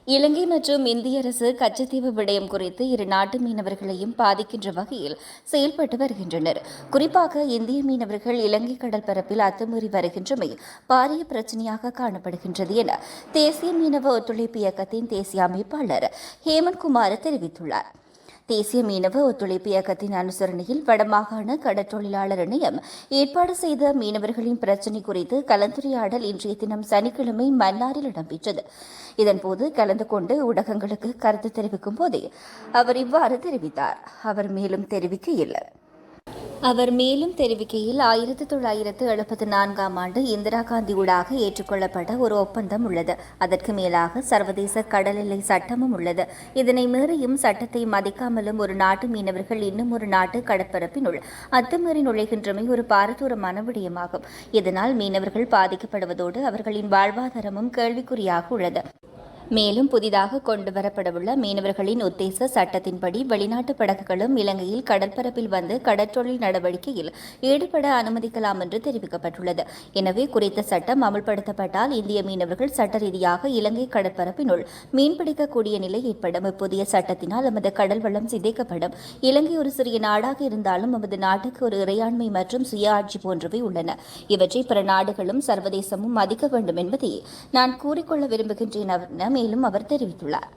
இலங்கை மற்றும் இந்திய அரசு கச்சத்தீவு விடயம் குறித்து இரு நாட்டு மீனவர்களையும் பாதிக்கின்ற வகையில் செயல்பட்டு வருகின்றனர். குறிப்பாக இந்திய மீனவர்கள் இலங்கை கடற்பரப்பில் அத்துமீறி வருகின்றமை பாரிய பிரச்சினையாக காணப்படுகின்றது என தேசிய மீனவ ஒத்துழைப்பு இயக்கத்தின் தேசிய அமைப்பாளர் ஹேமந்த்குமார் தெரிவித்துள்ளார். தேசிய மீனவ ஒத்துழைப்பு இயக்கத்தின் அனுசரணையில் வடமாகாண கடற்றொழிலாளர் இணையம் ஏற்பாடு செய்த மீனவர்களின் பிரச்சினை குறித்து கலந்துரையாடல் இன்றைய தினம் சனிக்கிழமை மன்னாரில் இடம்பெற்றது. இதன்போது கலந்து கொண்டு ஊடகங்களுக்கு கருத்து தெரிவிக்கும் போதே அவர் இவ்வாறு தெரிவித்தார். அவர் மேலும் தெரிவிக்கையில் 1974ஆம் ஆண்டு இந்திரா காந்தி ஊடாக ஏற்றுக்கொள்ளப்பட்ட ஒரு ஒப்பந்தம் உள்ளது. அதற்கு மேலாக சர்வதேச கடல் எல்லை சட்டமும் உள்ளது. இதனை மீறியும் சட்டத்தை மதிக்காமலும் ஒரு நாட்டு மீனவர்கள் இன்னும் ஒரு நாட்டு கடற்பரப்பினுள் அத்துமீறி நுழைகின்றமை ஒரு பாரதூரமான விடயமாகும். இதனால் மீனவர்கள் பாதிக்கப்படுவதோடு அவர்களின் வாழ்வாதாரமும் கேள்விக்குறியாக உள்ளது. மேலும் புதிதாக கொண்டுவரப்படவுள்ள மீனவர்களின் உத்தேச சட்டத்தின்படி வெளிநாட்டு படகுகளும் இலங்கையில் கடற்பரப்பில் வந்து கடற்றொழில் நடவடிக்கையில் ஈடுபட அனுமதிக்கலாம் என்று தெரிவிக்கப்பட்டுள்ளது. எனவே குறித்த சட்டம் அமல்படுத்தப்பட்டால் இந்திய மீனவர்கள் சட்ட ரீதியாக இலங்கை கடற்பரப்பினுள் மீன்பிடிக்கக்கூடிய நிலை ஏற்படும். புதிய சட்டத்தினால் நமது கடல் வளம் சிதைக்கப்படும். இலங்கை ஒரு சிறிய நாடாக இருந்தாலும் நமது நாட்டுக்கு ஒரு இறையாண்மை மற்றும் சுய ஆட்சி போன்றவை உள்ளன. இவற்றை பிற நாடுகளும் சர்வதேசமும் மதிக்க வேண்டும் என்பதை நான் கூறிக்கொள்ள விரும்புகின்றேன் மேலும் அவர் தெரிவித்துள்ளார்.